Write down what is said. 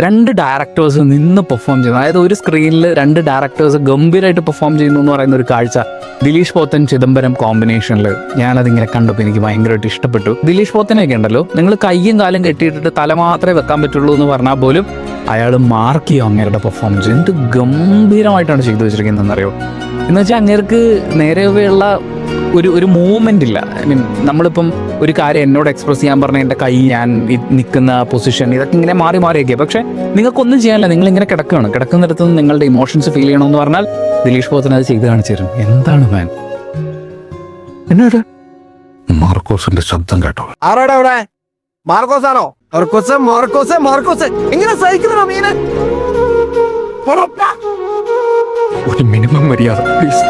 രണ്ട് ഡയറക്ടേഴ്സ് നിന്ന് പെർഫോം ചെയ്യുന്നു. അതായത് ഒരു സ്ക്രീനിൽ രണ്ട് ഡയറക്ടേഴ്സ് ഗംഭീരമായിട്ട് പെർഫോം ചെയ്യുന്നു എന്ന് പറയുന്ന ഒരു കാഴ്ച ദിലീഷ് പോത്തൻ ചിദംബരം കോമ്പിനേഷനിൽ ഞാനതിങ്ങനെ കണ്ടപ്പോൾ എനിക്ക് ഭയങ്കരമായിട്ട് ഇഷ്ടപ്പെട്ടു. ദിലീഷ് പോത്തനെയൊക്കെ ഉണ്ടല്ലോ, നിങ്ങൾ കയ്യും കാലും കെട്ടിയിട്ടിട്ട് തല മാത്രമേ വെക്കാൻ പറ്റുള്ളൂ എന്ന് പറഞ്ഞാൽ പോലും അയാൾ മാർക്ക് ചെയ്യും അങ്ങേരുടെ പെർഫോമൻസ്. എന്ത് ഗംഭീരമായിട്ടാണ് ചെയ്തു വെച്ചിരിക്കുന്നതെന്നറിയോ. എന്ന് വെച്ചാൽ അങ്ങേർക്ക് നേരെയുള്ള ഒരു മൂവ്മെന്റ് ഇല്ല. ഐ മീൻ നമ്മളിപ്പം ഒരു കാര്യം എന്നോട് എക്സ്പ്രസ് ചെയ്യാൻ പറഞ്ഞ എൻ്റെ കൈ, ഞാൻ നിൽക്കുന്ന പൊസിഷൻ, ഇതൊക്കെ ഇങ്ങനെ മാറി മാറിയൊക്കെ. പക്ഷെ നിങ്ങൾക്കൊന്നും ചെയ്യാനില്ല, നിങ്ങളിങ്ങനെ കിടക്കുകയാണ്. കിടക്കുന്നിടത്ത് നിന്ന് നിങ്ങളുടെ ഇമോഷൻസ് ഫീൽ ചെയ്യണമെന്ന് പറഞ്ഞാൽ ദിലീഷ് പോത്തൻ അത് ചെയ്ത് കാണിച്ചു തരും. എന്താണ് മാൻ? എന്നോട് മാർക്കോസിന്റെ ശബ്ദം കേട്ടോ? ആരോടെ അവിടെ? മാർക്കോസ് ആണോ? മാർക്കോസ് മാർക്കോസ് മാർക്കോസ് എങ്ങനെ സഹിക്കുന്നോ മീന്? ഒരു മിനിമം മര്യാദ പ്ലീസ്.